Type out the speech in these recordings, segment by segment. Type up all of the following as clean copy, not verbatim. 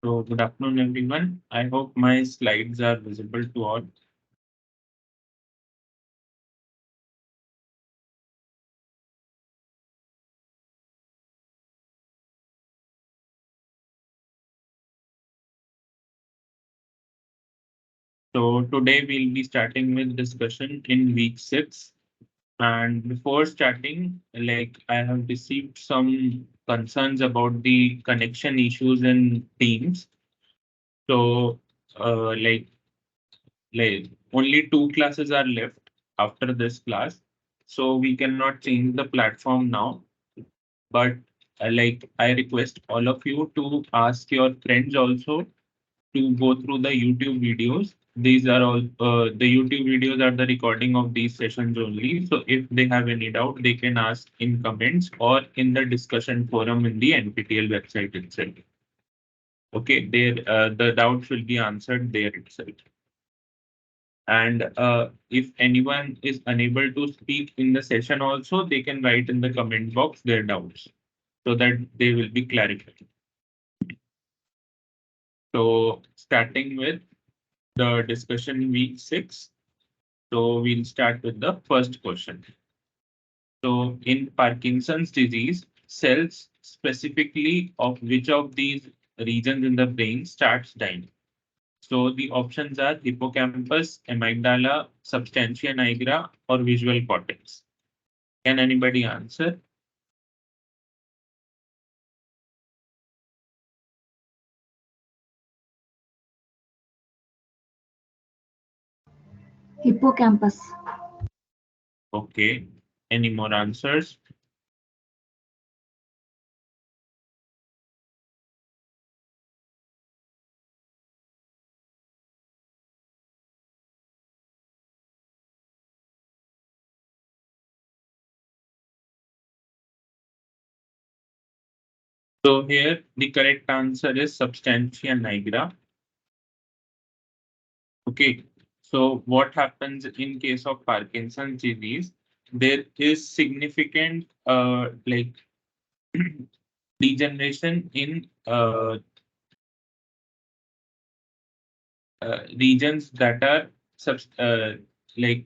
So good afternoon, everyone. I hope my slides are visible to all. So today we'll be starting with discussion in week 6. And before starting, I have received some concerns about the connection issues in Teams. So uh, like only two classes are left after this class. So we cannot change the platform now. But I request all of you to ask your friends also to go through the YouTube videos. These are all the YouTube videos are the recording of these sessions only. So if they have any doubt, they can ask in comments or in the discussion forum in the NPTEL website itself. Okay, there the doubts will be answered there itself. And if anyone is unable to speak in the session also, they can write in the comment box their doubts so that they will be clarified. So starting with the discussion week 6. So we'll start with the first question. So in Parkinson's disease, cells specifically of which of these regions in the brain starts dying? So the options are hippocampus, amygdala, substantia nigra, or visual cortex. Can anybody answer? Hippocampus. Okay. Any more answers? So here the correct answer is substantia nigra. Okay, so what happens in case of Parkinson's disease? There is significant degeneration in regions that are like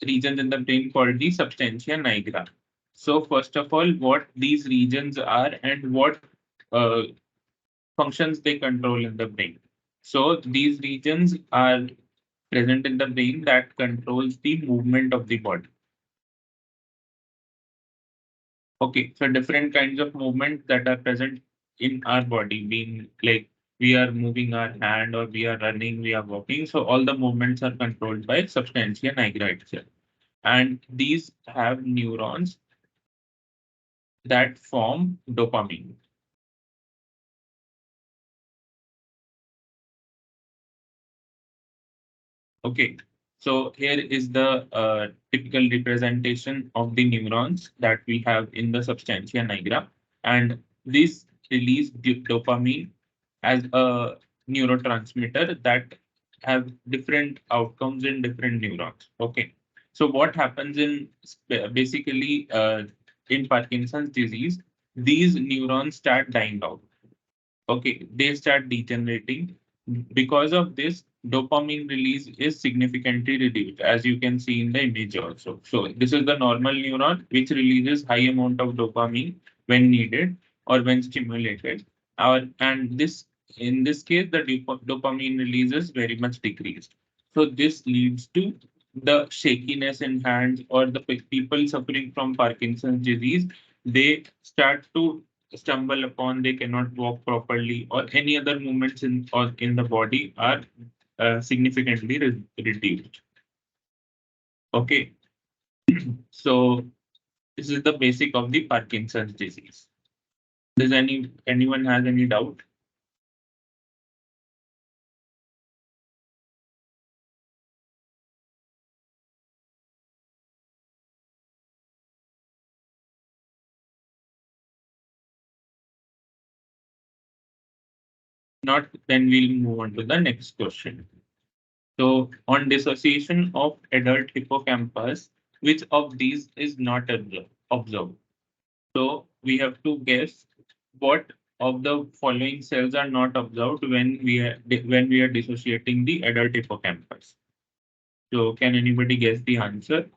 regions in the brain called the substantia nigra. So first of all, what these regions are and what uh, functions they control in the brain. So these regions are present in the brain that controls the movement of the body. Okay, so different kinds of movements that are present in our body, being like we are moving our hand or we are running, we are walking. So all the movements are controlled by substantia nigra itself. And these have neurons that form dopamine. Okay, so here is the typical representation of the neurons that we have in the substantia nigra, and this release dopamine as a neurotransmitter that have different outcomes in different neurons. Okay, so what happens in basically in Parkinson's disease, these neurons start dying out. Okay, they start degenerating. Because of this, dopamine release is significantly reduced, as you can see in the image also. So this is the normal neuron which releases high amount of dopamine when needed or when stimulated. And this in this case, the dopamine release is very much decreased. So this leads to the shakiness in hands, or the people suffering from Parkinson's disease, they start to stumble upon, they cannot walk properly, or any other movements in the body are significantly reduced. Okay, so this is the basic of the Parkinson's disease. Does anyone has any doubt? Not, then we'll move on to the next question. So on dissociation of adult hippocampus, which of these is not observed? So we have to guess what of the following cells are not observed when we are dissociating the adult hippocampus? So can anybody guess the answer?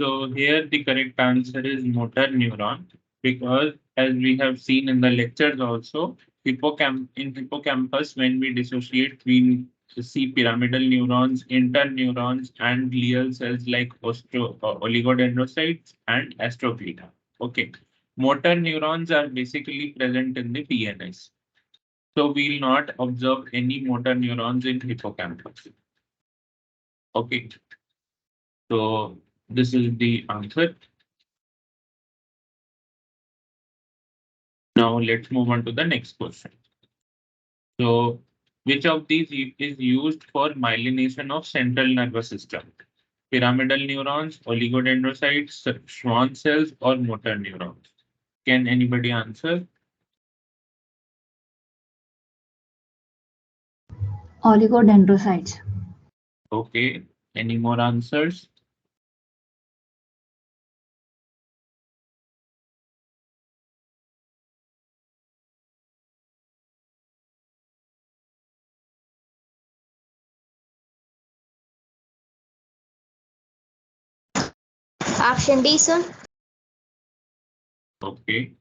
So here the correct answer is motor neuron, because as we have seen in the lectures also, in hippocampus, when we dissociate, we see pyramidal neurons, interneurons, and glial cells like oligodendrocytes and astroglita. Okay. Motor neurons are basically present in the PNS. So we'll not observe any motor neurons in hippocampus. Okay. So this is the answer. Now let's move on to the next question. So, which of these is used for myelination of central nervous system? Pyramidal neurons, oligodendrocytes, Schwann cells, or motor neurons? Can anybody answer? Oligodendrocytes. Okay. Any more answers? Option D, sir. Okay.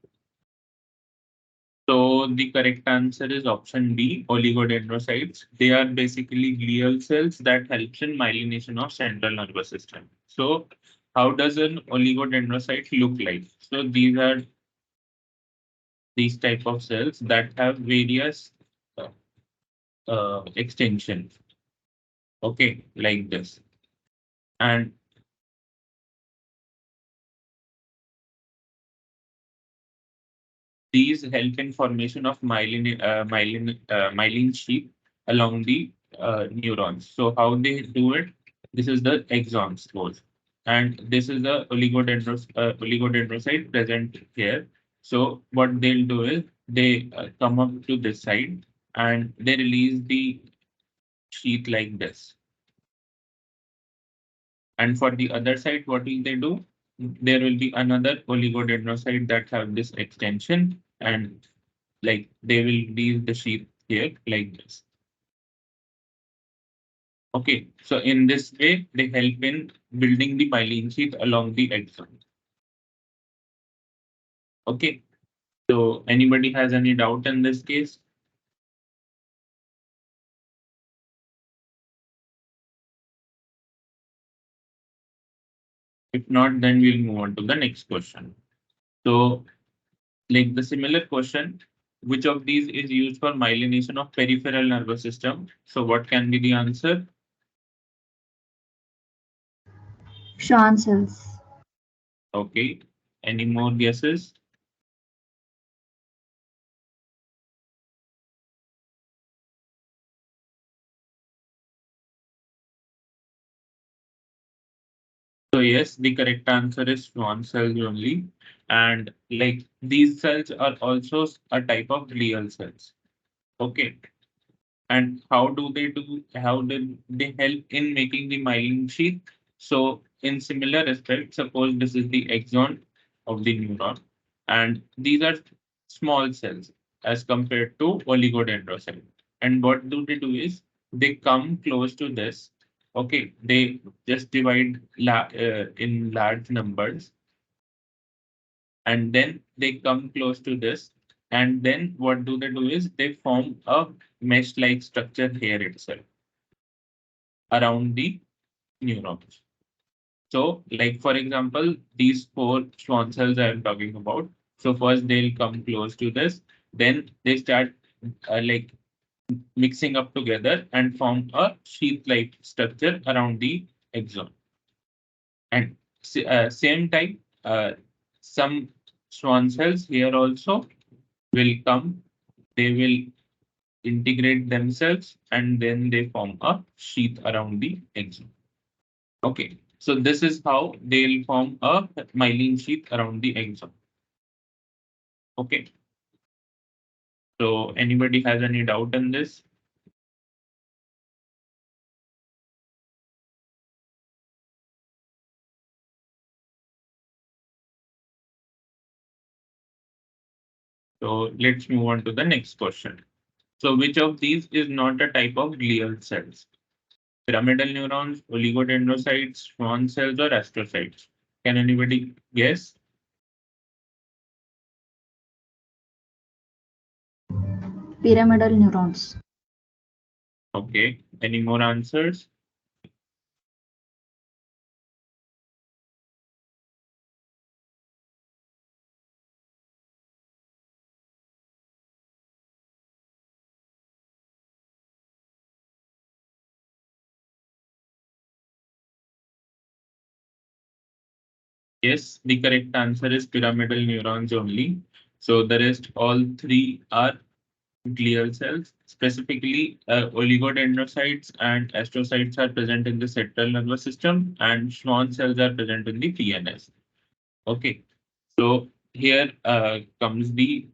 So the correct answer is option B, oligodendrocytes. They are basically glial cells that helps in myelination of central nervous system. So how does an oligodendrocyte look like? So these type of cells that have various uh, extensions. Okay, like this. And these help in formation of myelin sheath along the neurons. So how they do it? This is the axons goes, and this is the oligodendrocyte present here. So what they'll do is they come up to this side and they release the sheath like this. And for the other side, what will they do? There will be another oligodendrocyte that have this extension, and like they will leave the sheath here like this. Okay, so in this way, they help in building the myelin sheath along the axon. Okay, so anybody has any doubt in this case? If not, then we'll move on to the next question. So, like the similar question, which of these is used for myelination of peripheral nervous system? So, what can be the answer? Schwann cells. Okay, any more guesses? So yes, the correct answer is Schwann cells only. And like these cells are also a type of glial cells. Okay. And how do they help in making the myelin sheath? So in similar respect, suppose this is the axon of the neuron, and these are small cells as compared to oligodendrocyte. And what do they do is they come close to this. Okay, they just divide in large numbers, and then they come close to this. And then what do they do is they form a mesh-like structure here itself around the neurons. So, like for example, these four Schwann cells I am talking about. So first they'll come close to this, then they start like mixing up together and form a sheath-like structure around the axon. And same time, some Schwann cells here also will come. They will integrate themselves and then they form a sheath around the axon. Okay, so this is how they'll form a myelin sheath around the axon. Okay, so anybody has any doubt in this? So let's move on to the next question. So which of these is not a type of glial cells? Pyramidal neurons, oligodendrocytes, Schwann cells, or astrocytes? Can anybody guess? Pyramidal neurons. Okay, any more answers? Yes, the correct answer is pyramidal neurons only. So the rest, all three are glial cells. Specifically, oligodendrocytes and astrocytes are present in the central nervous system, and Schwann cells are present in the PNS. Okay, so here comes the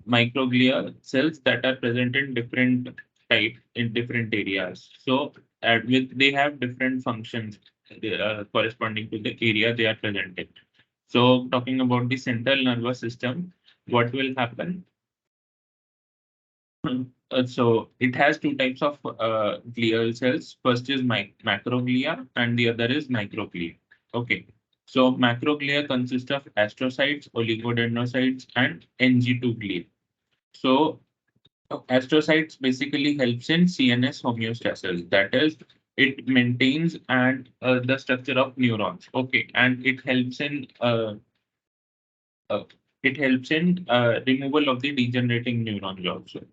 microglia cells that are present in different type in different areas. So they have different functions corresponding to the area they are present in. So talking about the central nervous system, what will happen? So it has two types of glial cells. First is macroglia and the other is microglia. Okay. So macroglia consist of astrocytes, oligodendrocytes, and NG2 glia. So astrocytes basically helps in CNS homeostasis. That is, it maintains and the structure of neurons. Okay, and uh, it helps in removal of the degenerating neurons also.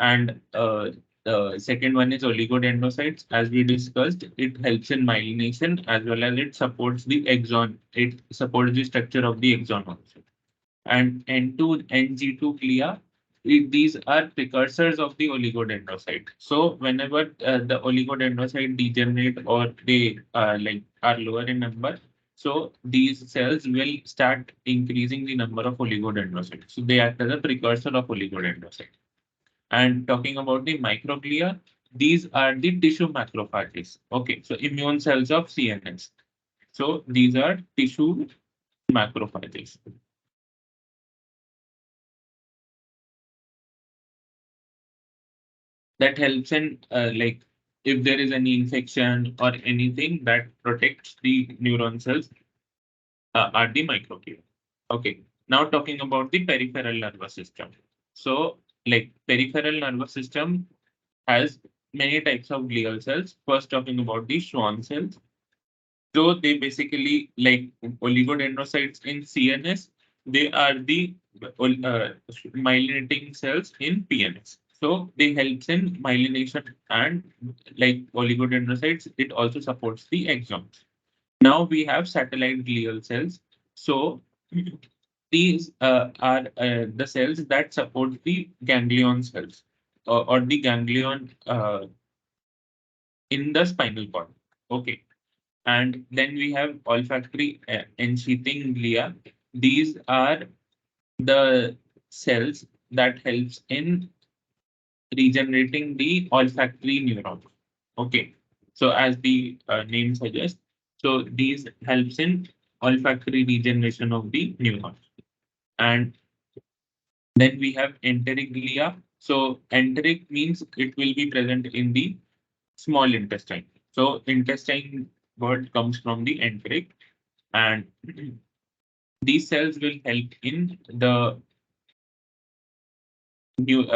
And the second one is oligodendrocytes. As we discussed, it helps in myelination as well as it supports the axon. It supports the structure of the axon also. And N2, NG2 glia, these are precursors of the oligodendrocyte. So whenever the oligodendrocyte degenerate or they are lower in number, so these cells will start increasing the number of oligodendrocytes. So they act as a precursor of oligodendrocyte. And talking about the microglia, these are the tissue macrophages. Okay, so immune cells of CNS. So these are tissue macrophages that helps in if there is any infection or anything that protects the neuron cells are the microglia. Okay, now talking about the peripheral nervous system. So like peripheral nervous system has many types of glial cells. First talking about the Schwann cells. So they basically like oligodendrocytes in CNS. They are the myelinating cells in PNS. So they helps in myelination and like oligodendrocytes, it also supports the axons. Now we have satellite glial cells. So these are the cells that support the ganglion cells or the ganglion in the spinal cord. Okay. And then we have olfactory ensheathing glia. These are the cells that helps in regenerating the olfactory neurons. Okay, so as the name suggests, so these helps in olfactory regeneration of the neurons. And then we have enteric glia. So enteric means it will be present in the small intestine. So intestine word comes from the enteric, and these cells will help in the new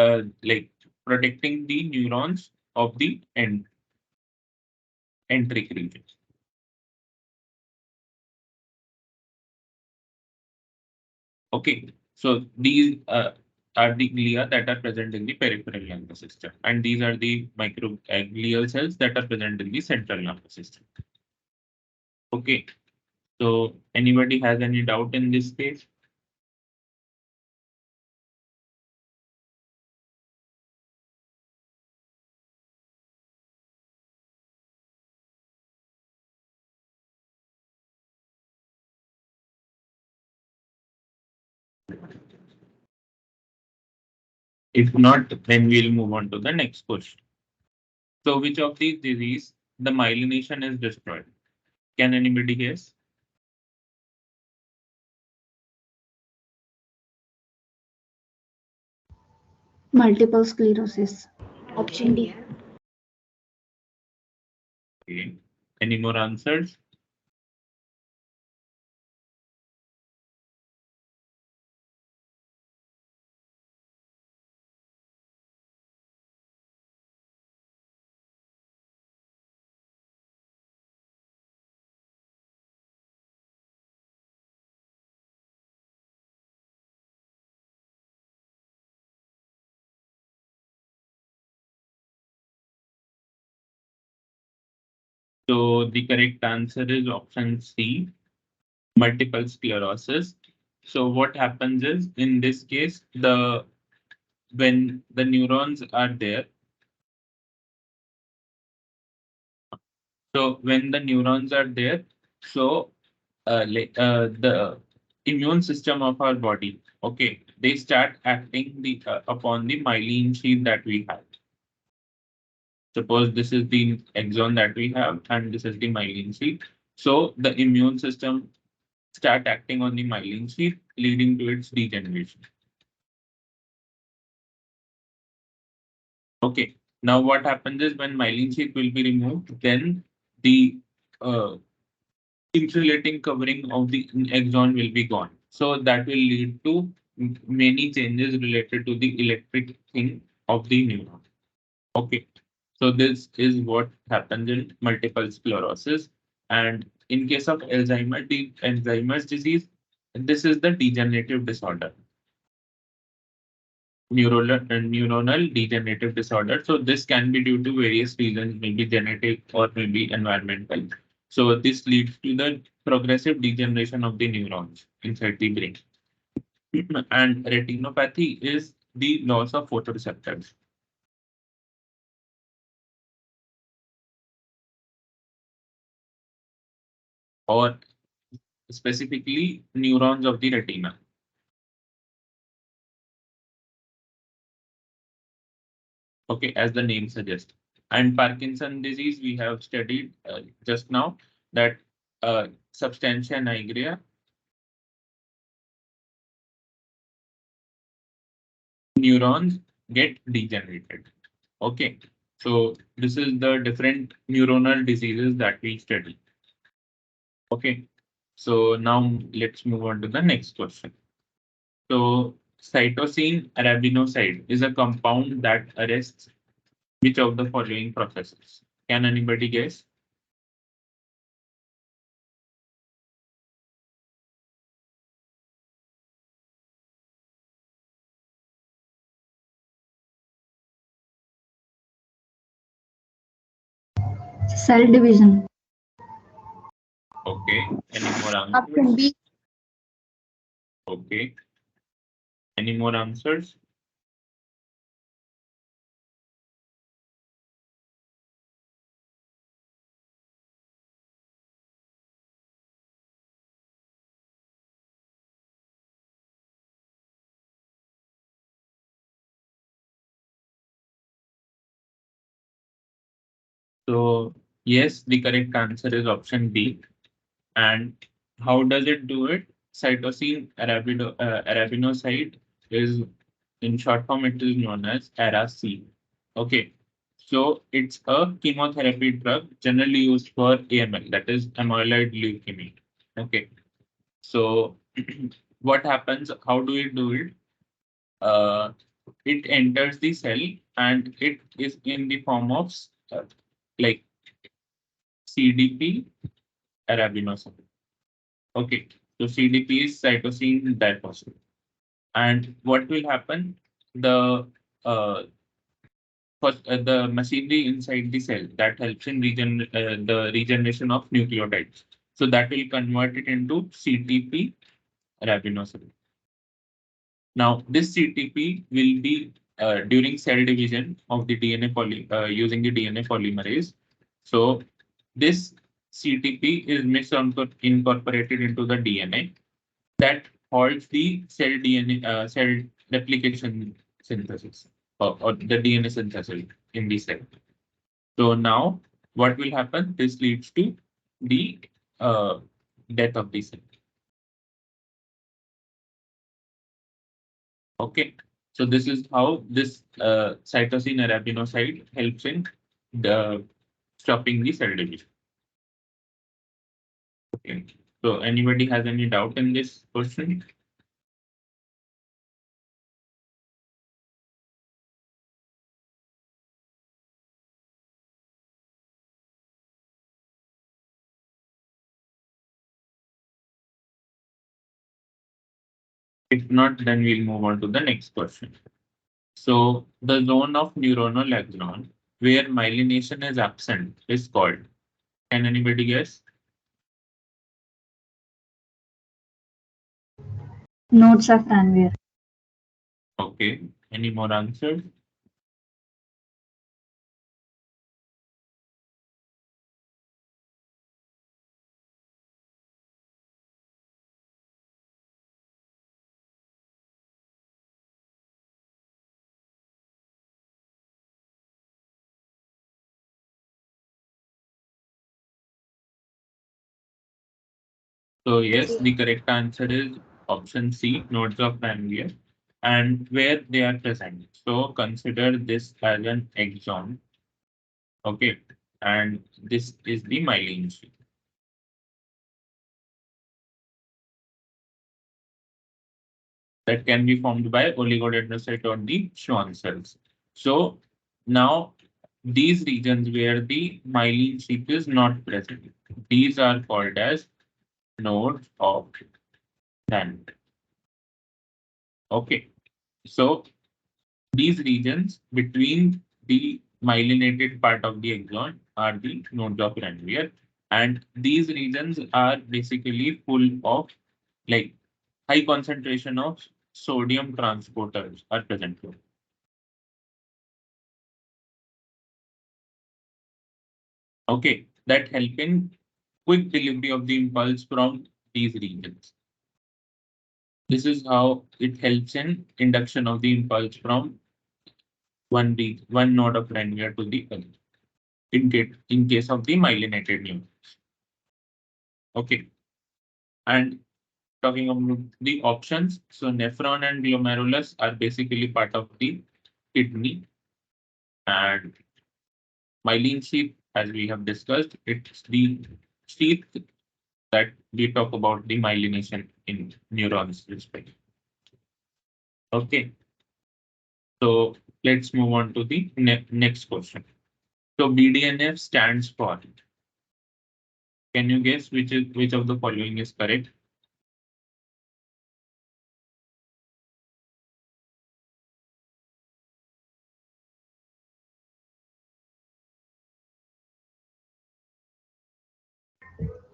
protecting the neurons of the enteric region. Okay, so these are the glia that are present in the peripheral nervous system, and these are the microglial cells that are present in the central nervous system. Okay, so anybody has any doubt in this case? If not, then we'll move on to the next question. So which of these disease the myelination is destroyed? Can anybody guess? Multiple sclerosis. Option D. Okay. Any more answers? So the correct answer is option C, multiple sclerosis. So what happens is in this case, when the neurons are there, so when the neurons are there, so the immune system of our body, okay, they start acting upon the myelin sheath that we have. Suppose this is the axon that we have, and this is the myelin sheath. So the immune system start acting on the myelin sheath, leading to its degeneration. Okay. Now what happens is when myelin sheath will be removed, then the uh, insulating covering of the axon will be gone. So that will lead to many changes related to the electric thing of the neuron. Okay. So this is what happens in multiple sclerosis. And in case of Alzheimer's disease, this is the degenerative disorder. Neuronal degenerative disorder. So this can be due to various reasons, maybe genetic or maybe environmental. So this leads to the progressive degeneration of the neurons inside the brain. And retinopathy is the loss of photoreceptors, or specifically neurons of the retina. Okay, as the name suggests. And Parkinson disease, we have studied just now that substantia nigra, neurons get degenerated. Okay, so this is the different neuronal diseases that we study. Okay, so now let's move on to the next question. So cytosine arabinoside is a compound that arrests which of the following processes? Can anybody guess? Cell division. Okay, any more Option answers? B. Okay, any more answers? So yes, the correct answer is option B. And how does it do it? Cytosine arabinoside is, in short form, it is known as ARA-C. Okay, so it's a chemotherapy drug generally used for AML, that is amyloid leukemia. Okay, so what happens? How do we do it? Uh, it enters the cell and it is in the form of like CDP arabinocyte. Okay, so CDP is cytosine diphosphate. And what will happen? the uh, first the machinery inside the cell that helps in the regeneration of nucleotides. So that will convert it into CTP ribinosyl. Now, this CTP will be during cell division of the using the DNA polymerase. So this CTP is incorporated into the DNA that halts the cell replication synthesis or the DNA synthesis in the cell. So now what will happen? This leads to the uh, death of the cell. Okay, so this is how this cytosine arabinocyte helps in the stopping the cell division. Okay, so anybody has any doubt in this question? If not, then we'll move on to the next question. So the zone of neuronal axon where myelination is absent is called. Can anybody guess? Nodes of Ranvier. Okay, any more answers? So yes, the correct answer is option C, nodes of Ranvier, and where they are present. So consider this as an exon. Okay, and this is the myelin sheath that can be formed by oligodendrocyte or the Schwann cells. So now these regions where the myelin sheath is not present, these are called as nodes of Ranvier. Okay, so these regions between the myelinated part of the axon are the nodes of Ranvier, and these regions are basically full of like high concentration of sodium transporters are present here. Okay, that help in quick delivery of the impulse from these regions. This is how it helps in induction of the impulse from one node of Ranvier to the other in case of the myelinated neurons. Okay, and talking about the options, so nephron and glomerulus are basically part of the kidney, and myelin sheath, as we have discussed, it's the sheath that we talk about the myelination in neurons respect. Okay, so let's move on to the next question. So BDNF stands for. Can you guess which of the following is correct?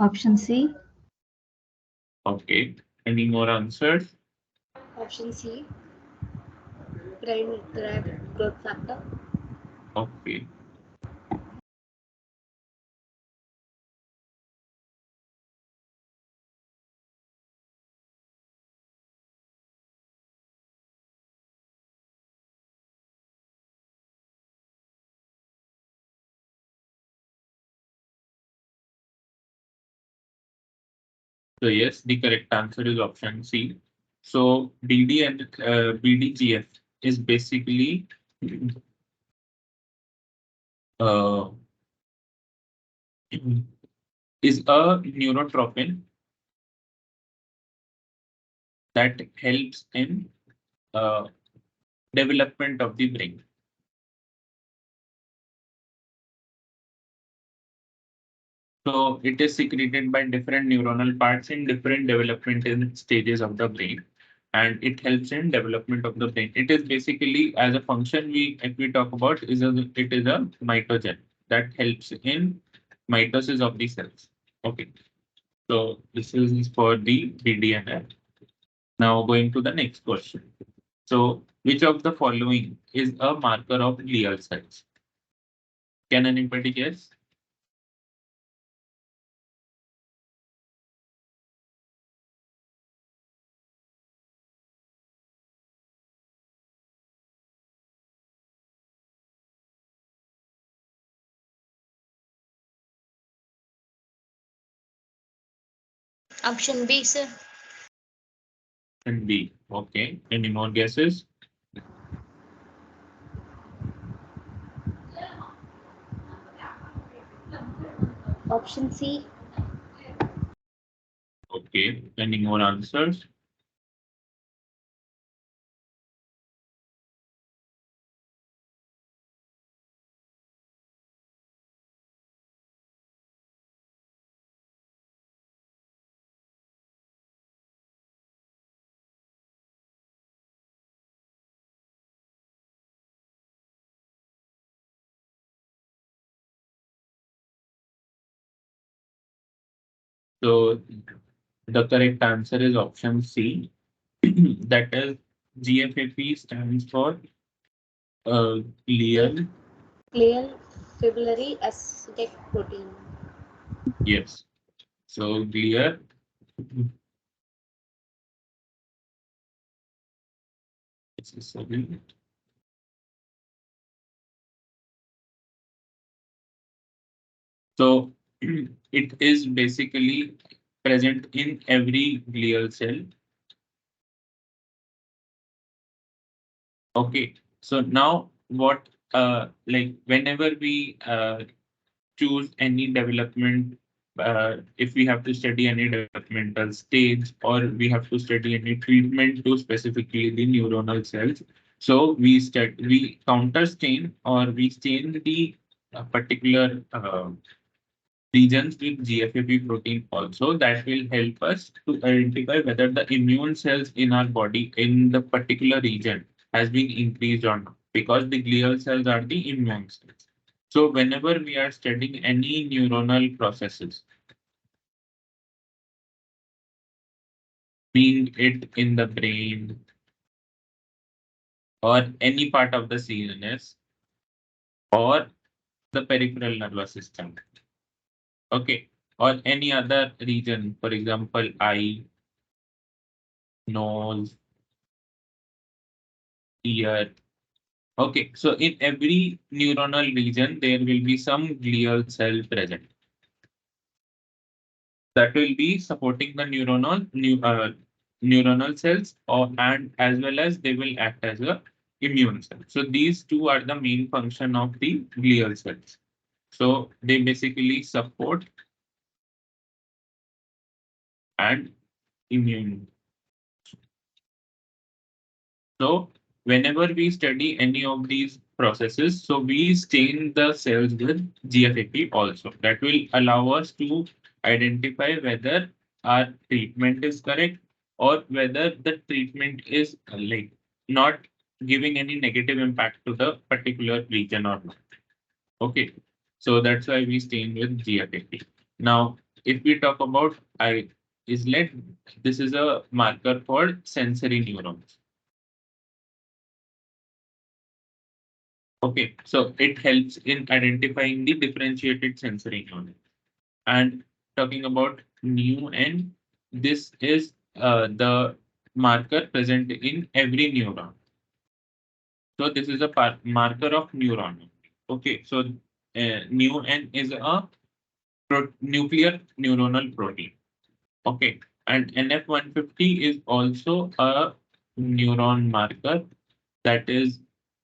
Option C. Okay, any more answers? Option C. Brain derived growth factor. Okay. So yes, the correct answer is option C. So BD and BDGF is basically uh, is a neurotrophin that helps in uh, development of the brain. So it is secreted by different neuronal parts in different developmental stages of the brain. and it helps in development of the brain. It is basically as a function if we talk about it is a mitogen that helps in mitosis of the cells. Okay, so this is for the BDNF. Now going to the next question. So which of the following is a marker of glial cells? Can anybody guess? Option B, sir. And B. Okay. Any more guesses? Option C. Okay. Any more answers? So the correct answer is option C. That is GFAP stands for glial. Glial fibrillary acidic protein. Yes. So glial. This is seven. So it is basically present in every glial cell. Okay. So now what like whenever we choose any development, if we have to study any developmental stage or we have to study any treatment to specifically the neuronal cells. So we counter stain or we stain the particular regions with GFAP protein also that will help us to identify whether the immune cells in our body in the particular region has been increased or not because the glial cells are the immune cells. So whenever we are studying any neuronal processes, being it in the brain or any part of the CNS or the peripheral nervous system, okay, or any other region, for example, eye, nose, ear. Okay, so in every neuronal region, there will be some glial cell present that will be supporting the neuronal cells or and as well as they will act as a immune cell. So these two are the main function of the glial cells. So they basically support and immune. So whenever we study any of these processes, so we stain the cells with GFAP also. That will allow us to identify whether our treatment is correct or whether the treatment is like not giving any negative impact to the particular region or not. Okay. So that's why we stain with GFAP. Now, if we talk about I islet, this is a marker for sensory neurons. Okay, so it helps in identifying the differentiated sensory neuron. And talking about new N, this is the marker present in every neuron. So this is a marker of neuron. Okay, so new N is a nuclear neuronal protein. Okay, and NF150 is also a neuron marker that is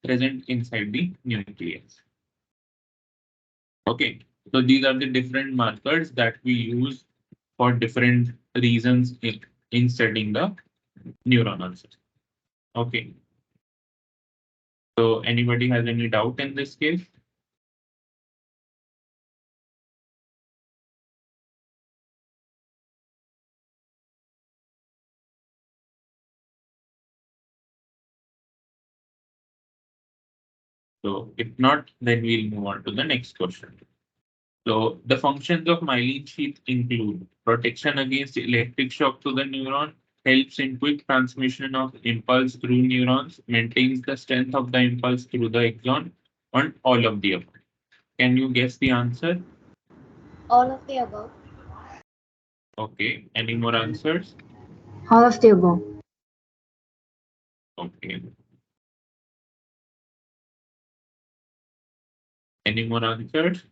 present inside the nucleus. Okay, so these are the different markers that we use for different reasons in studying the neuronal system. Okay, so anybody has any doubt in this case? So if not, then we'll move on to the next question. So the functions of myelin sheath include protection against electric shock to the neuron, helps in quick transmission of impulse through neurons, maintains the strength of the impulse through the axon, and all of the above. Can you guess the answer? All of the above. Okay. Any more answers? All of the above. Okay. Any more answers?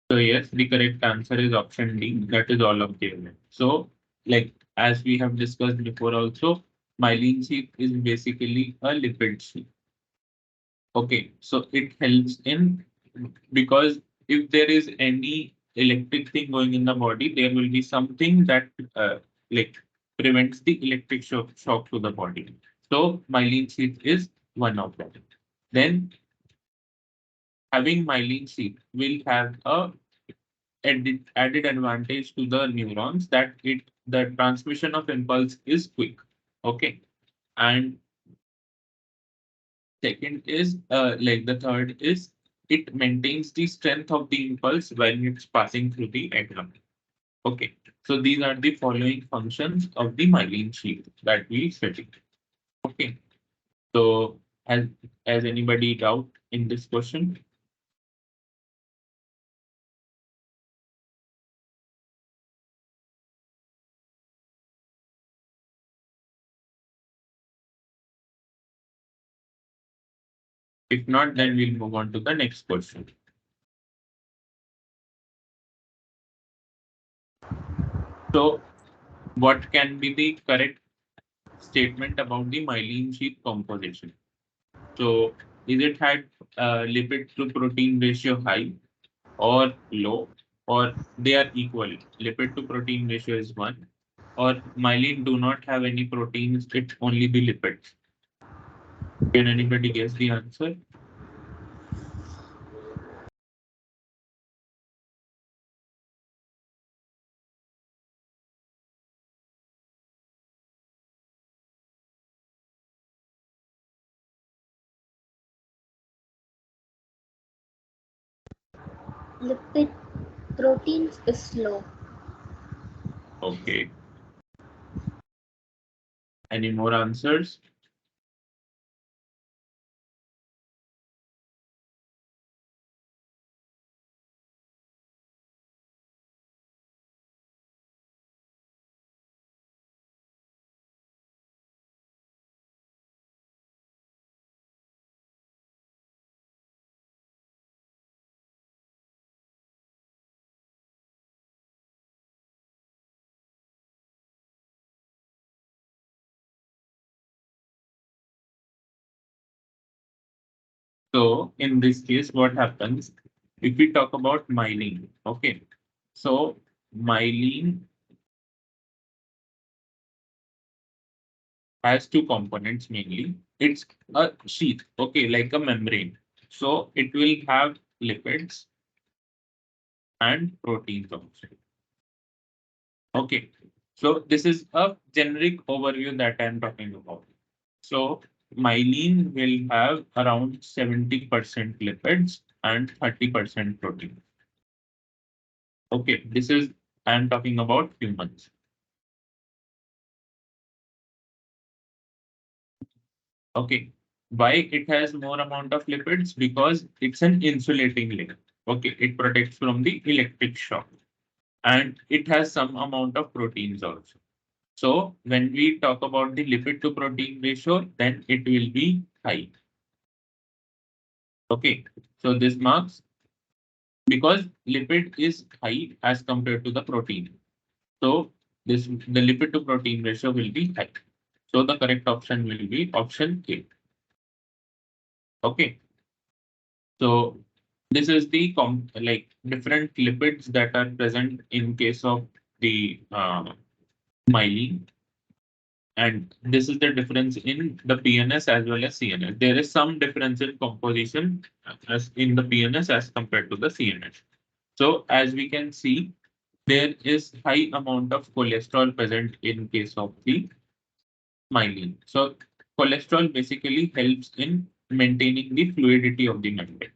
So yes, the correct answer is option D. That is all of the above. So, like as we have discussed before, also myelin sheath is basically a lipid sheath. Okay, so it helps in because if there is any electric thing going in the body, there will be something that like prevents the electric shock to the body. So myelin sheath is one of them. Then having myelin sheath will have a added advantage to the neurons that the transmission of impulse is quick. Okay, and second is like the third is it maintains the strength of the impulse when it's passing through the axon. Okay, so these are the following functions of the myelin sheath that we studied. Okay, so has anybody doubt in this question? If not, then we'll move on to the next question. So, what can be the correct statement about the myelin sheath composition? So, is it had lipid to protein ratio high or low, or they are equal? Lipid to protein ratio is 1, or myelin do not have any proteins, it's only the lipids. Can anybody guess the answer? Lipid proteins is low. Okay. Any more answers? So in this case, what happens if we talk about myelin? Okay. So myelin has two components mainly. It's a sheath, okay, like a membrane. So it will have lipids and proteins also. Okay. So this is a generic overview that I'm talking about. So myelin will have around 70% lipids and 30% protein. Okay, this is I'm talking about humans. Okay, why it has more amount of lipids? Because it's an insulating layer. Okay, it protects from the electric shock, and it has some amount of proteins also. So when we talk about the lipid to protein ratio, then it will be high. Okay, so this marks because lipid is high as compared to the protein. So this the lipid to protein ratio will be high. So the correct option will be option A. Okay. So this is the like different lipids that are present in case of the myelin. And this is the difference in the PNS as well as CNS. There is some difference in composition as in the PNS as compared to the CNS. So as we can see, there is high amount of cholesterol present in case of the myelin. So cholesterol basically helps in maintaining the fluidity of the membrane.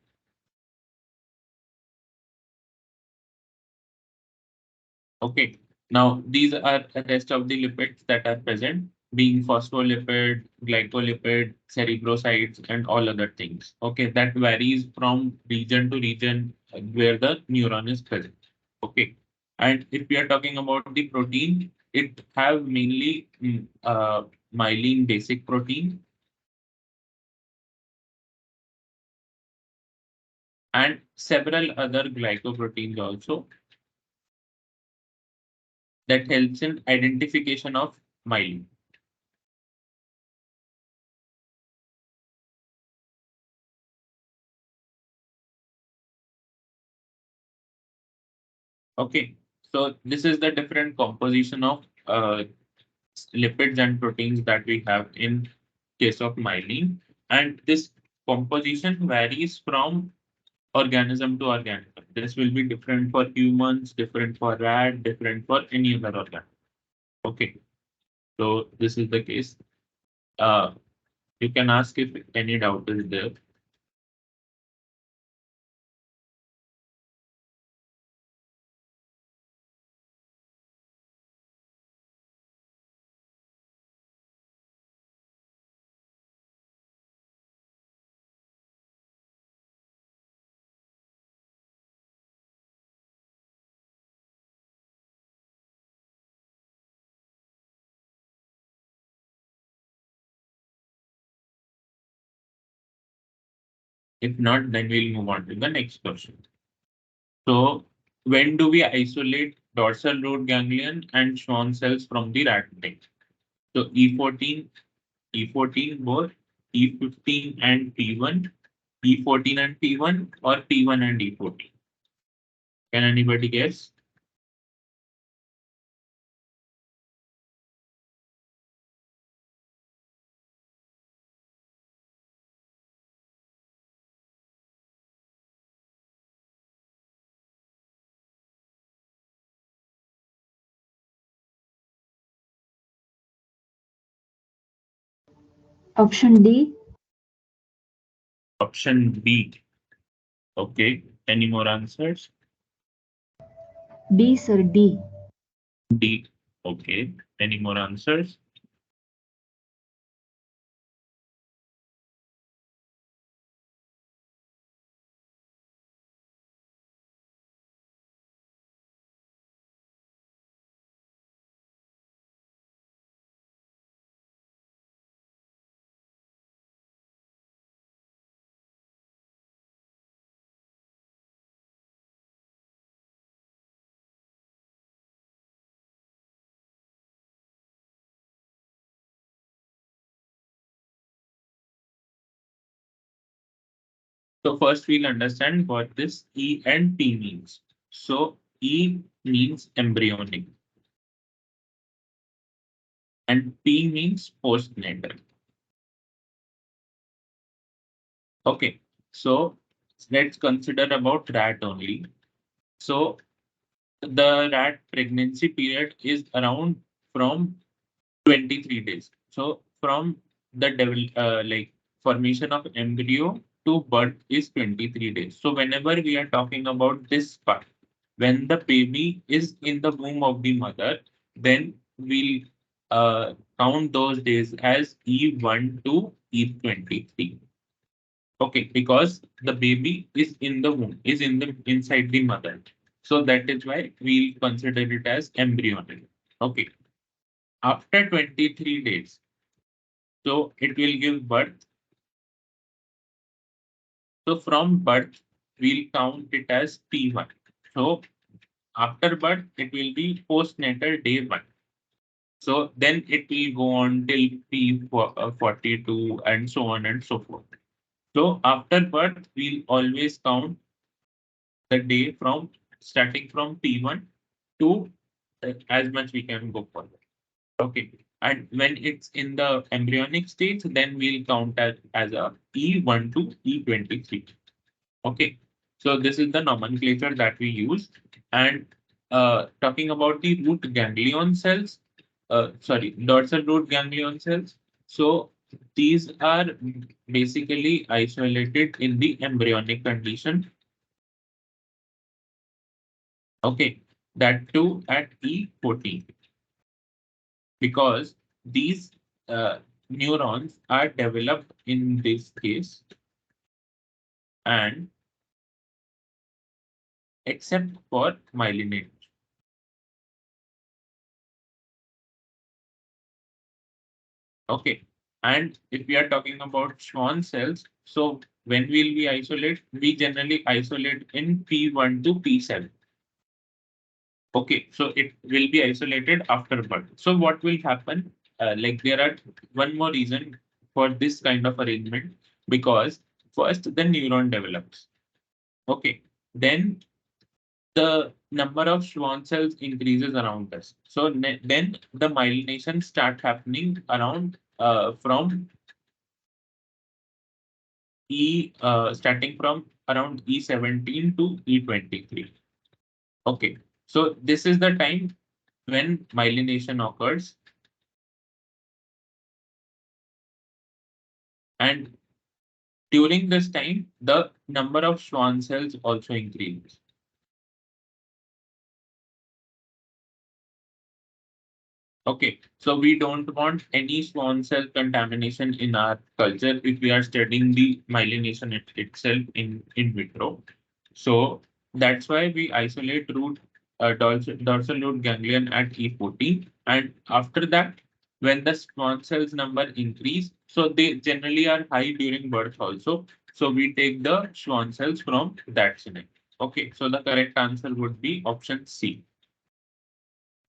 Okay. Now these are the rest of the lipids that are present, being phospholipid, glycolipid, cerebrosides, and all other things. Okay, that varies from region to region where the neuron is present. Okay. And if we are talking about the protein, it have mainly myelin basic protein and several other glycoproteins also that helps in identification of myelin. Okay, so this is the different composition of lipids and proteins that we have in case of myelin, and this composition varies from organism to organism. This will be different for humans, different for rat, different for any other organ. Okay, so this is the case. Uh, you can ask if any doubt is there. If not, then we'll move on to the next question. So, when do we isolate dorsal root ganglion and Schwann cells from the rat brain? So, E14 both, E15 and P1, E14 and P1, or P1 and E14. Can anybody guess? Option D. Option B. Okay. Any more answers? D, sir, D. D. Okay. Any more answers? So first we'll understand what this E and P means. So E means embryonic and P means postnatal. Okay, so let's consider about rat only. So the rat pregnancy period is around from 23 days. So from the like formation of embryo to birth is 23 days. So whenever we are talking about this part, when the baby is in the womb of the mother, then we'll count those days as E1 to E23. Okay, because the baby is in the womb, is in the inside the mother. So that is why we'll consider it as embryonic. Okay. After 23 days, so it will give birth. So from birth, we'll count it as P1. So after birth, it will be postnatal day 1. So then it will go on till P42 and so on and so forth. So after birth, we'll always count the day from starting from P1 to as much we can go forward. Okay. And when it's in the embryonic stage, then we'll count as a E1 to E23. Okay, so this is the nomenclature that we use. And talking about the root ganglion cells, sorry, dorsal root ganglion cells. So these are basically isolated in the embryonic condition. Okay, that too at E14, because these uh, neurons are developed in this case, and except for myelination. Okay. And if we are talking about Schwann cells, so when will we isolate? We generally isolate in P1 to P7. Okay, so it will be isolated after birth. So what will happen? Like there are one more reason for this kind of arrangement, because first the neuron develops. Okay, then the number of Schwann cells increases around us. So then the myelination start happening around from starting from around E17 to E23. Okay, so this is the time when myelination occurs, and during this time, the number of Schwann cells also increases. Okay, so we don't want any Schwann cell contamination in our culture if we are studying the myelination itself in vitro. So that's why we isolate dorsal root ganglion at E14. And after that, when the Schwann cells number increase, so they generally are high during birth also. So we take the Schwann cells from that scenario. Okay, so the correct answer would be option C,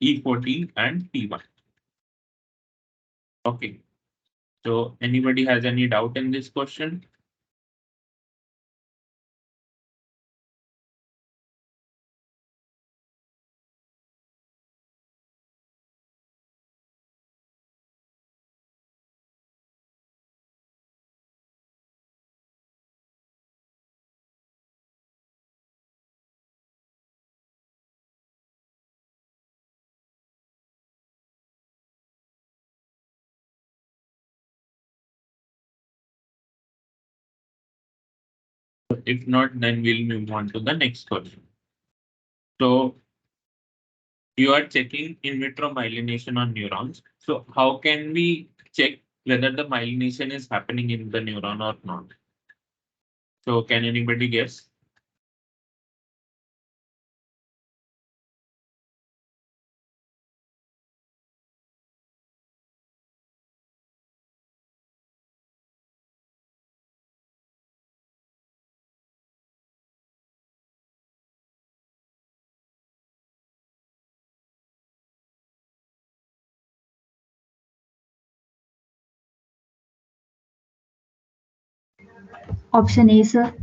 E14 and P1. Okay. So anybody has any doubt in this question? If not, then we'll move on to the next question. So you are checking in vitro myelination on neurons. So how can we check whether the myelination is happening in the neuron or not? So can anybody guess? Option A, sir.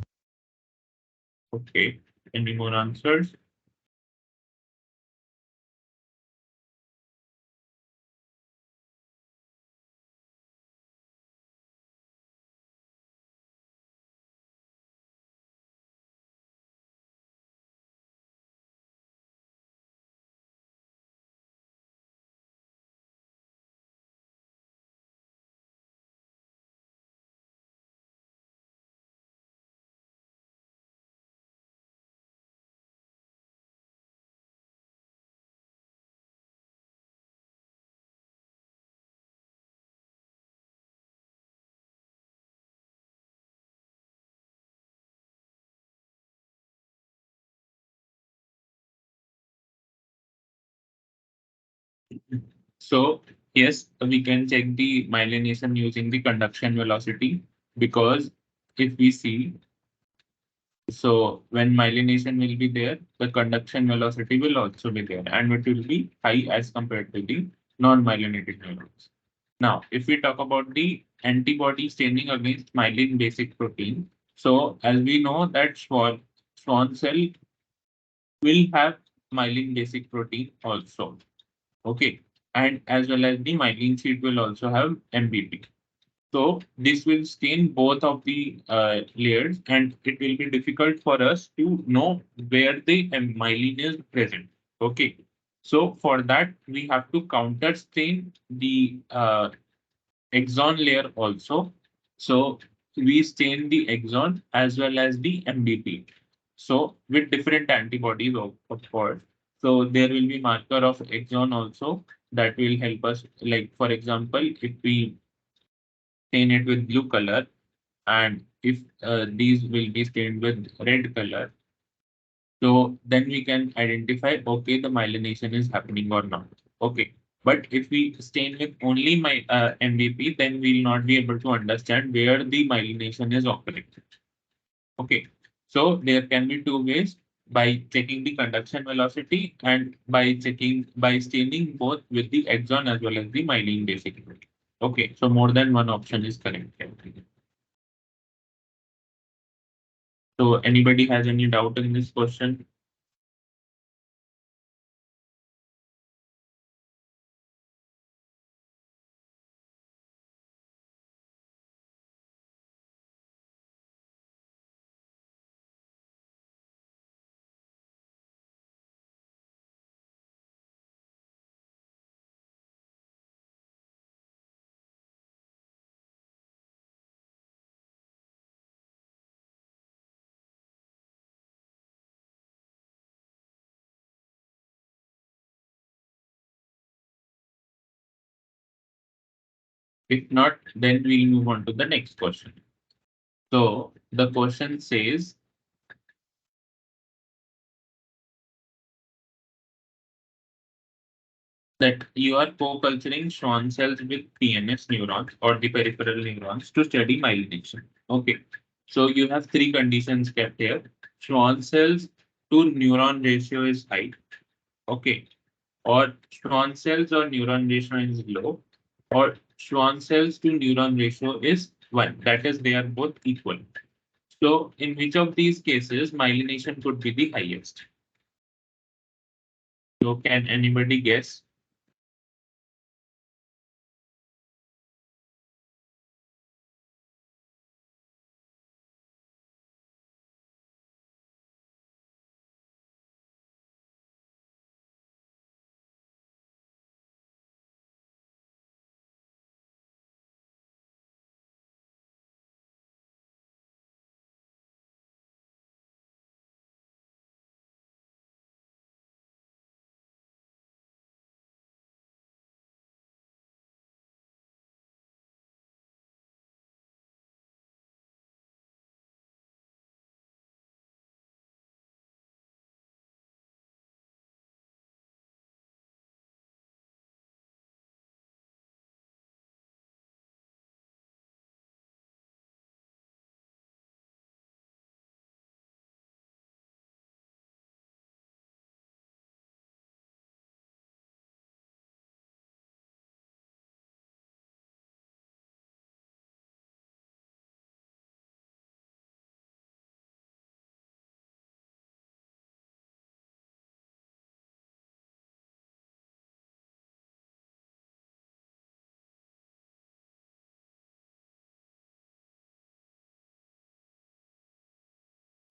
Okay. Any more answers? So yes, we can check the myelination using the conduction velocity, because if we see, so when myelination will be there, the conduction velocity will also be there, and it will be high as compared to the non-myelinated neurons. Now, if we talk about the antibody staining against myelin basic protein, so as we know that Schwann cell will have myelin basic protein also. Okay. and as well as the myelin sheet will also have MBP. So this will stain both of the layers, and it will be difficult for us to know where the myelin is present. Okay. So for that, we have to counter stain the exon layer also. So we stain the exon as well as the MBP. So with different antibodies, of course. So there will be marker of exon also that will help us. Like for example, if we stain it with blue color, and if these will be stained with red color, so then we can identify, okay, the myelination is happening or not. Okay. But if we stain with only my MVP, then we'll not be able to understand where the myelination is occurring. Okay. So there can be two ways, by checking the conduction velocity and by staining both with the exon as well as the myelin basically. Okay. So more than one option is correct. So anybody has any doubt in this question? If not, then we'll move on to the next question. So the question says that you are co-culturing Schwann cells with PNS neurons or the peripheral neurons to study myelination. Okay. So you have three conditions kept here. Schwann cells to neuron ratio is high. Okay. Or Schwann cells or neuron ratio is low. Or Schwann cells to neuron ratio is 1. That is, they are both equal. So in which of these cases myelination could be the highest? So can anybody guess?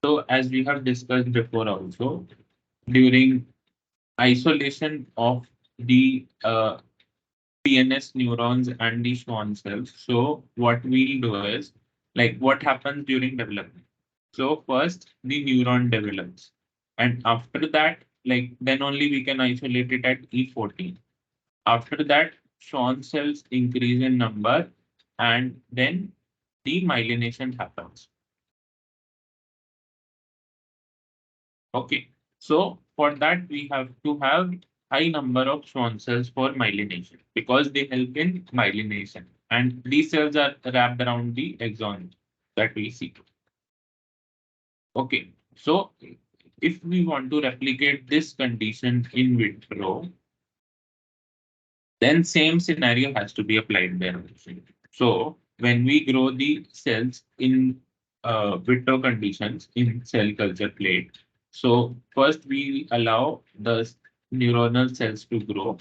So as we have discussed before also, during isolation of the PNS neurons and the Schwann cells. So what we'll do is, like, what happens during development. So first the neuron develops, and after that, like, then only we can isolate it at E14. After that, Schwann cells increase in number, and then the myelination happens. Okay. So for that, we have to have high number of Schwann cells for myelination because they help in myelination. And these cells are wrapped around the axon that we see. Okay. So if we want to replicate this condition in vitro, then same scenario has to be applied there also. So when we grow the cells in vitro conditions in cell culture plate, so first we allow the neuronal cells to grow.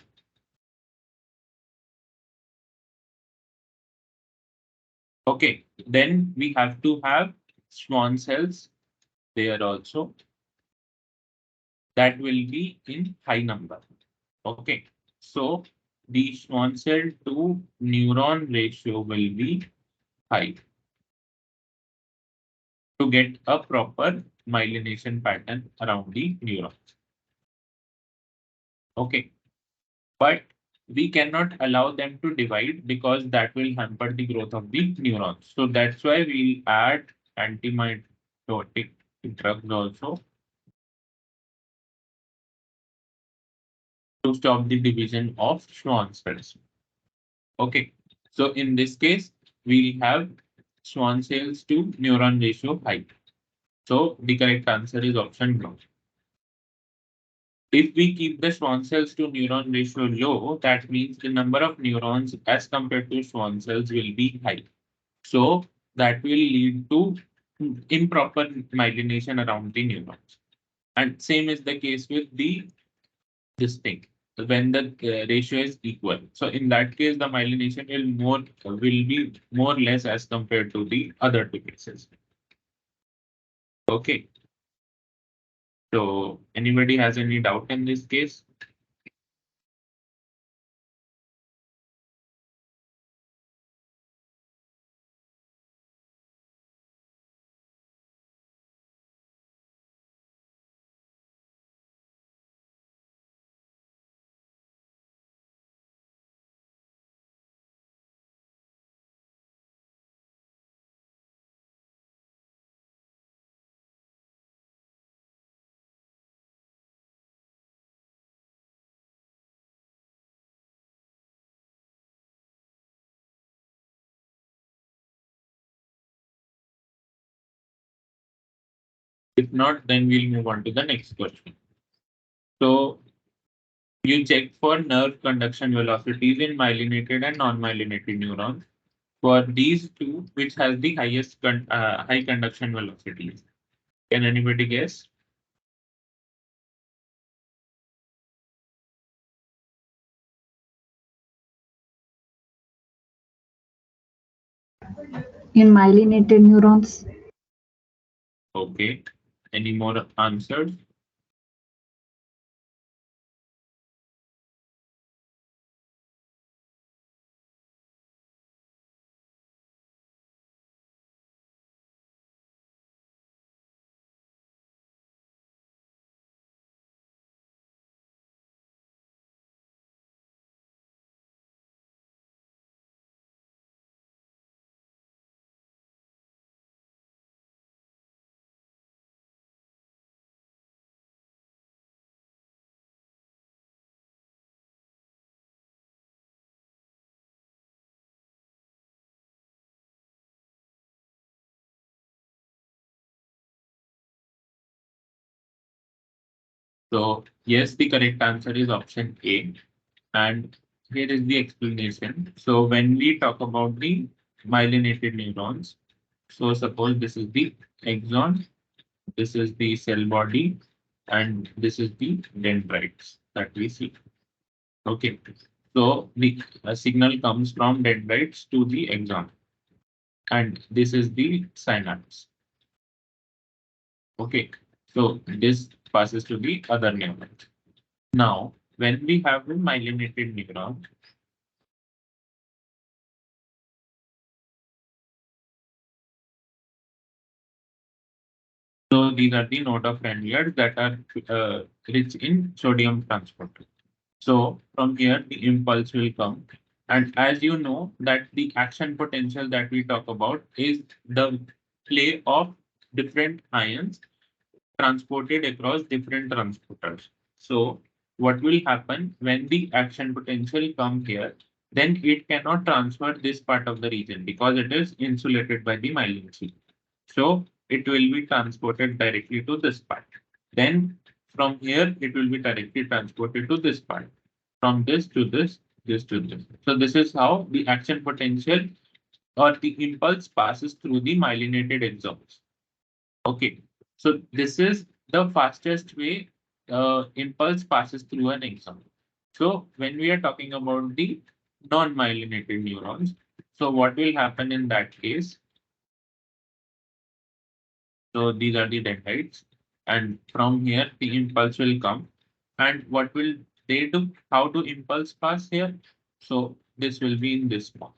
Okay, then we have to have Schwann cells there also. That will be in high number. Okay, so the Schwann cell to neuron ratio will be high to get a proper myelination pattern around the neurons. Okay, but we cannot allow them to divide because that will hamper the growth of the neurons. So that's why we add antimitotic drugs also to stop the division of Schwann cells. Okay, so in this case, we have Schwann cells to neuron ratio high. So the correct answer is option B. If we keep the Schwann cells to neuron ratio low, that means the number of neurons as compared to Schwann cells will be high. So that will lead to improper myelination around the neurons. And same is the case with the this thing when the ratio is equal. So in that case, the myelination will be more or less as compared to the other two cases. Okay. So anybody has any doubt in this case? If not, then we'll move on to the next question. So you check for nerve conduction velocities in myelinated and non-myelinated neurons. For these two, which has the highest high conduction velocities? Can anybody guess? In myelinated neurons, Okay. Any more answers? So yes, the correct answer is option A. And here is the explanation. So when we talk about the myelinated neurons, so suppose this is the axon, this is the cell body, and this is the dendrites that we see. Okay. So the signal comes from dendrites to the axon, and this is the synapse. Okay. So this passes to the other neurons. Now, when we have a myelinated neuron, so these are the node of Ranvier that are rich in sodium transporter. So from here, the impulse will come. And as you know, that the action potential that we talk about is the play of different ions transported across different transporters. So what will happen when the action potential come here, then it cannot transfer this part of the region because it is insulated by the myelin sheath. So it will be transported directly to this part. Then from here, it will be directly transported to this part. From this to this to this. So this is how the action potential or the impulse passes through the myelinated axons. Okay, so this is the fastest way impulse passes through an axon. So when we are talking about the non-myelinated neurons, So what will happen in that case? So these are the dendrites, and from here the impulse will come. And what will they do? How do impulse pass here? So this will be in this form.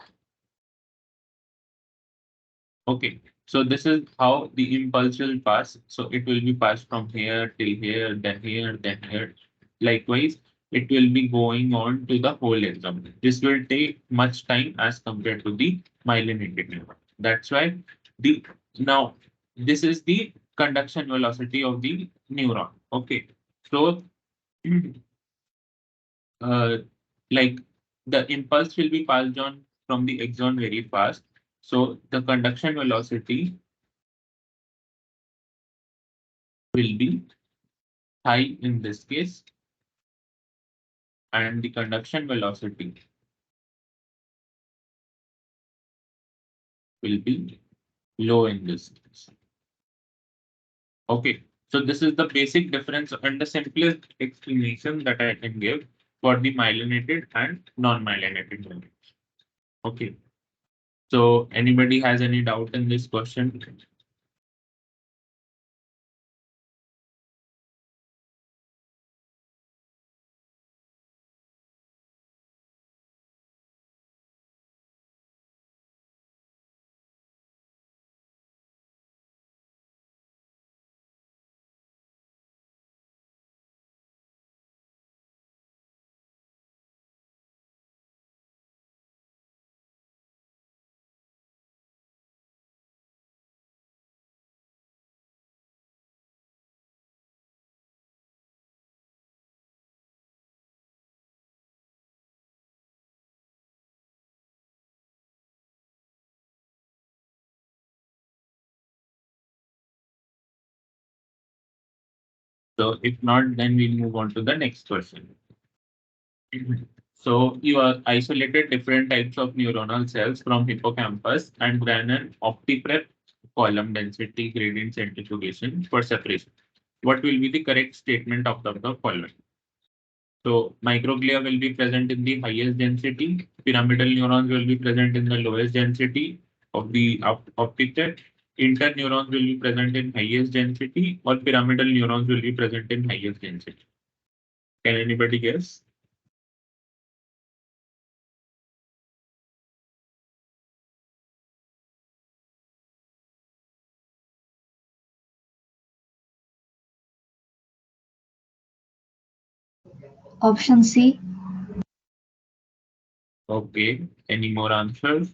Okay, so this is how the impulse will pass. So it will be passed from here till here, then here, then here. Likewise, it will be going on to the whole exon. This will take much time as compared to the myelinated neuron. That's why the now this is the conduction velocity of the neuron. Okay, so uh, like the impulse will be passed on from the axon very fast. So the conduction velocity will be high in this case, and the conduction velocity will be low in this case. Okay, so this is the basic difference and the simplest explanation that I can give for the myelinated and non-myelinated neurons. Okay, so anybody has any doubt in this question? So if not, then we'll move on to the next question. So you are isolated different types of neuronal cells from hippocampus and ran an optiprep column density gradient centrifugation for separation. What will be the correct statement of the following? So microglia will be present in the highest density. Pyramidal neurons will be present in the lowest density of the optic. Interneurons will be present in highest density, or pyramidal neurons will be present in highest density. Can anybody guess? Option C. Okay. Any more answers?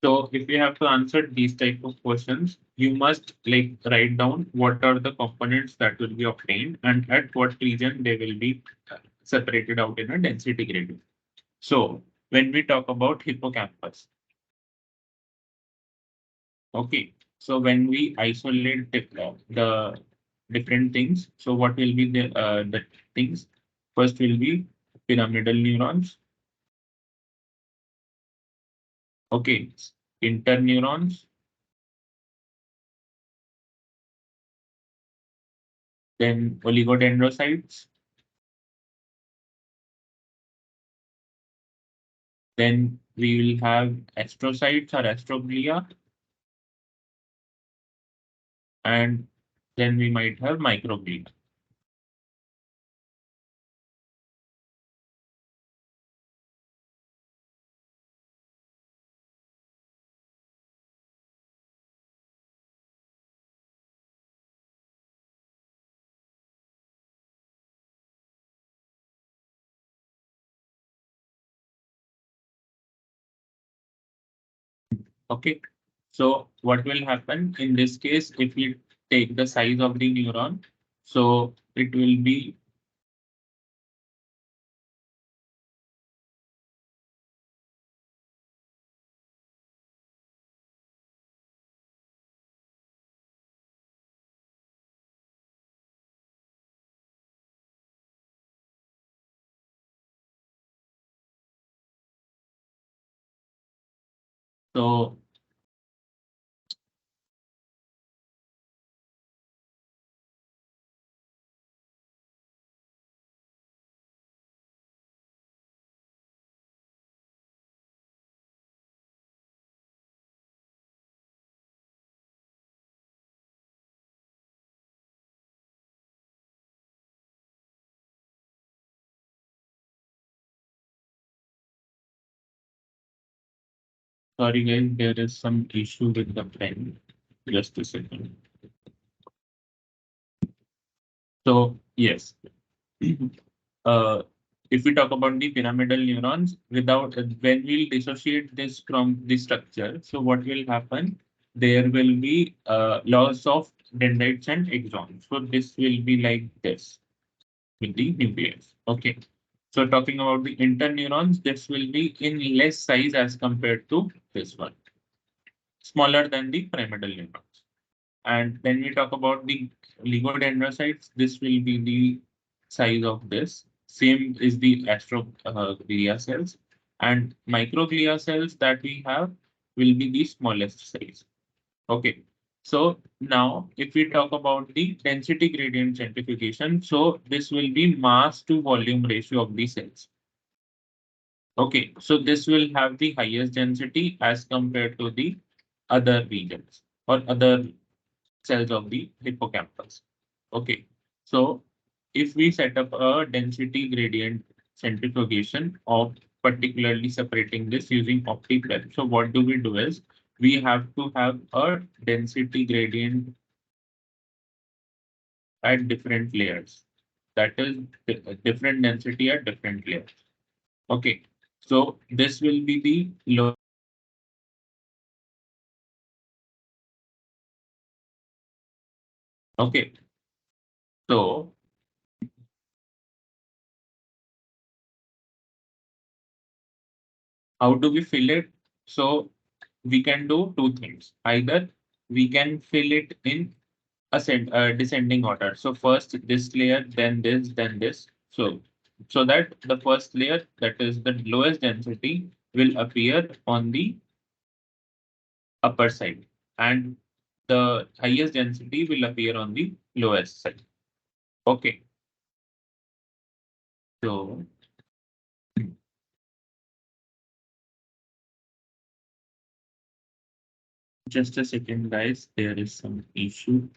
So if you have to answer these type of questions, you must like write down what are the components that will be obtained and at what region they will be separated out in a density gradient. So when we talk about hippocampus, okay. So when we isolate the different things, so what will be the things? First will be pyramidal neurons, okay, interneurons, then oligodendrocytes, then we will have astrocytes or astroglia, and then we might have microglia. Okay. So what will happen in this case if we take the size of the neuron? So it will be so sorry guys, there is some issue with the pen. Just a second. So yes, uh, if we talk about the pyramidal neurons, without when we'll dissociate this from the structure, so what will happen? There will be loss of dendrites and axons. So this will be like this with the nucleus. Okay. So talking about the interneurons, this will be in less size as compared to this one, smaller than the pyramidal neurons. And then we talk about the oligodendrocytes. This will be the size of this. Same is the astroglia cells. And microglia cells that we have will be the smallest size. Okay. So now if we talk about the density gradient centrifugation, so this will be mass to volume ratio of the cells. Okay, so this will have the highest density as compared to the other regions or other cells of the hippocampus. Okay, so if we set up a density gradient centrifugation of particularly separating this using OptiPrep, so what do we do is we have to have a density gradient at different layers. That is different density at different layers. Okay, so this will be the low. Okay, so how do we fill it? So we can do two things. Either we can fill it in descending order. So first this layer, then this. So that the first layer, that is the lowest density, will appear on the upper side, and the highest density will appear on the lowest side. Okay. So just a second, guys. There is some issue.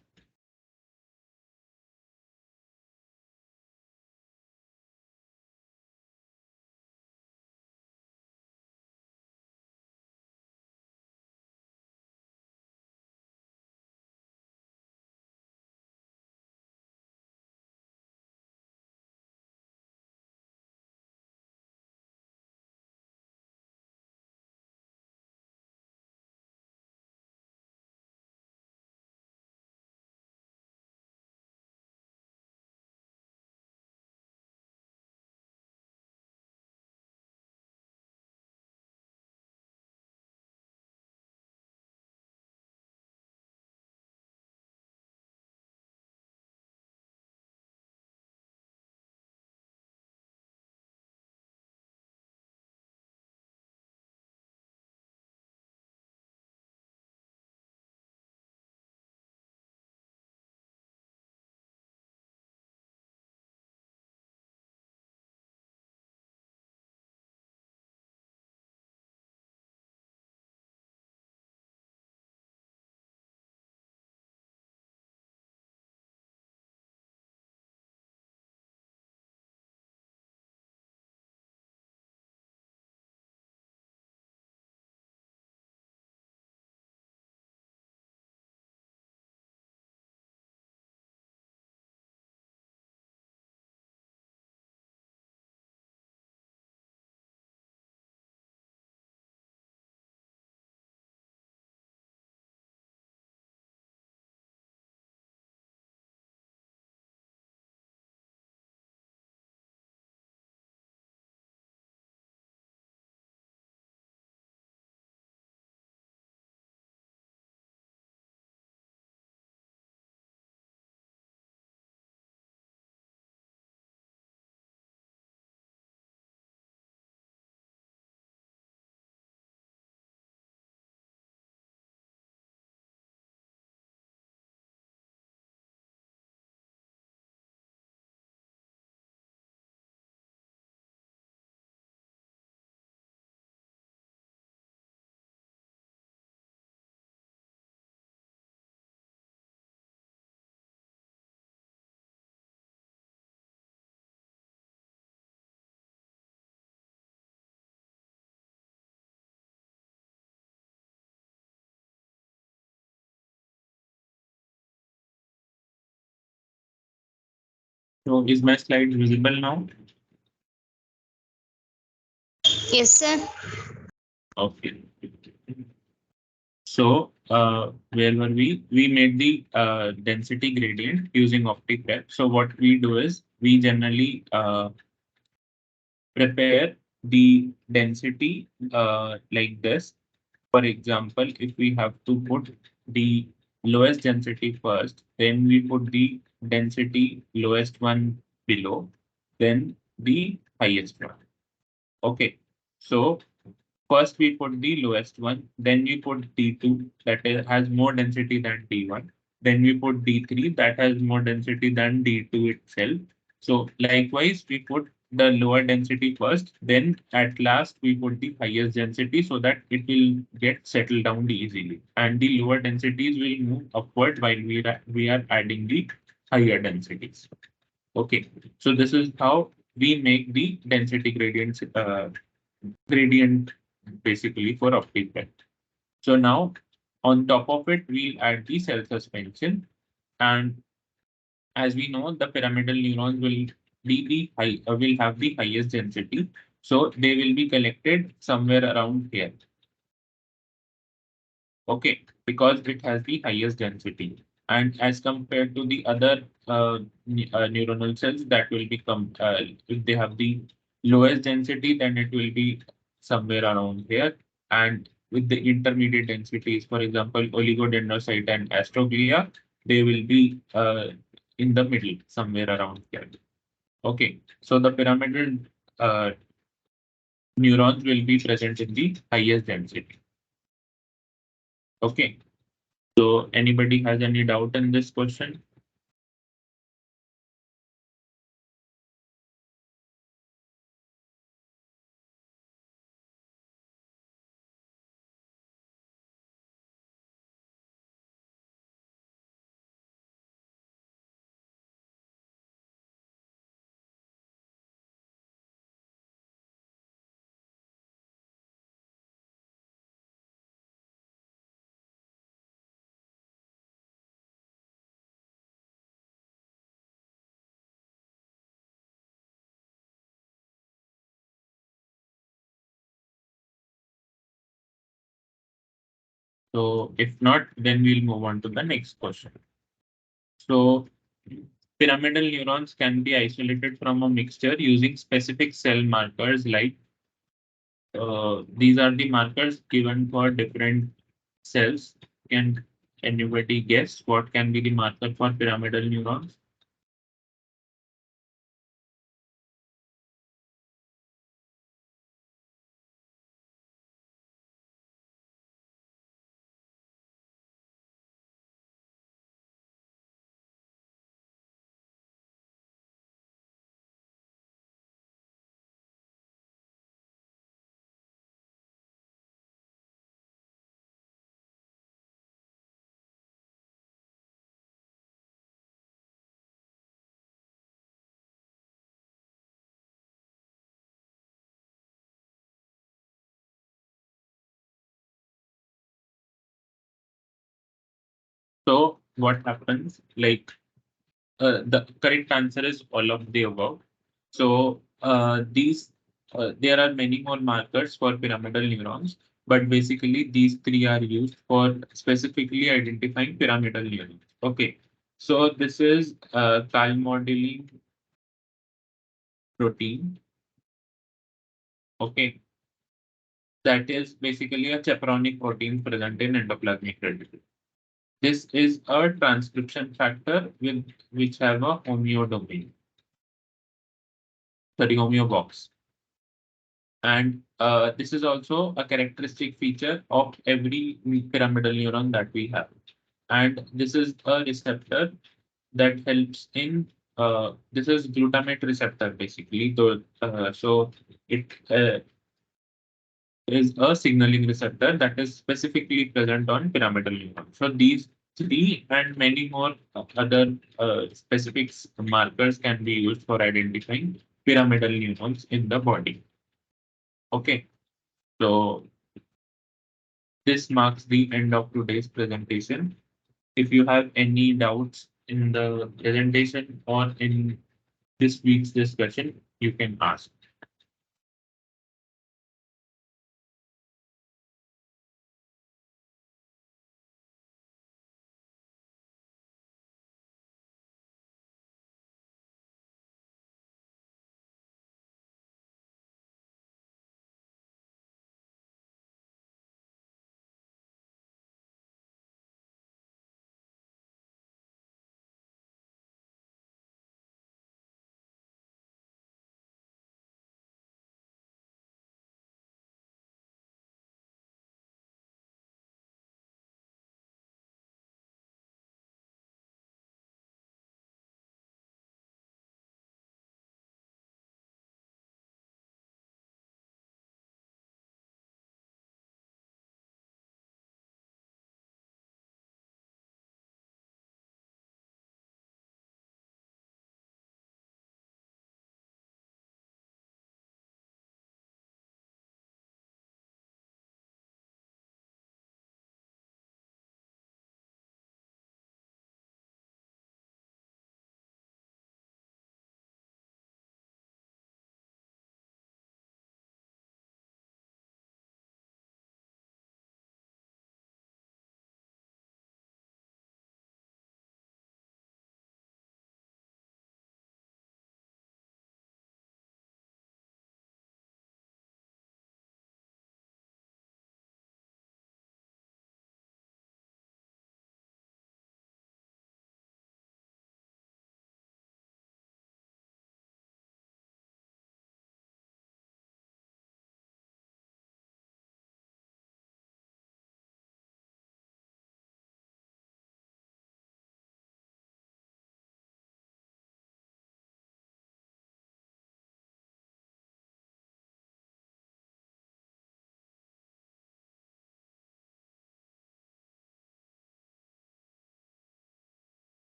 So is my slide visible now? Yes, sir. Okay. So where were we? We made the density gradient using optic rep. So what we do is we generally prepare the density like this. For example, if we have to put the lowest density first, then we put the density lowest one below, then the highest one. Okay. So first we put the lowest one, then we put D2 has more density than D1. Then we put D3 that has more density than D2 itself. So likewise, we put the lower density first, then at last we put the highest density so that it will get settled down easily. And the lower densities will move upward while we are adding the higher densities. Okay, so this is how we make the density gradient basically for optic belt. So now on top of it, we'll add the cell suspension. And as we know, the pyramidal neurons will have the highest density. So they will be collected somewhere around here. Okay, because it has the highest density. And as compared to the other neuronal cells that will become, if they have the lowest density, then it will be somewhere around here. And with the intermediate densities, for example, oligodendrocyte and astroglia, they will be in the middle, somewhere around here. Okay, so the pyramidal uh, neurons will be present in the highest density. Okay. So anybody has any doubt in this question? So if not, then we'll move on to the next question. So pyramidal neurons can be isolated from a mixture using specific cell markers like these are the markers given for different cells. Can anybody guess what can be the marker for pyramidal neurons? So what happens? Like the correct answer is all of the above. So there are many more markers for pyramidal neurons, but basically these three are used for specifically identifying pyramidal neurons. Okay, so this is calmodulin protein. Okay, that is basically a chaperonic protein present in endoplasmic reticulum. This is a transcription factor with which have a homeodomain, sorry, homeobox. And this is also a characteristic feature of every pyramidal neuron that we have. And this is a receptor that helps in, this is glutamate receptor basically. So it is a signaling receptor that is specifically present on pyramidal neurons. So these three and many more other specific markers can be used for identifying pyramidal neurons in the body. Okay, so this marks the end of today's presentation. If you have any doubts in the presentation or in this week's discussion, you can ask.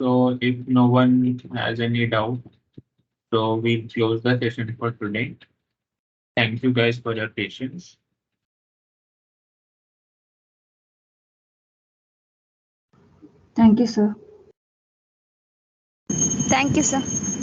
So if no one has any doubt, so we'll close the session for today. Thank you guys for your patience. Thank you, sir. Thank you, sir.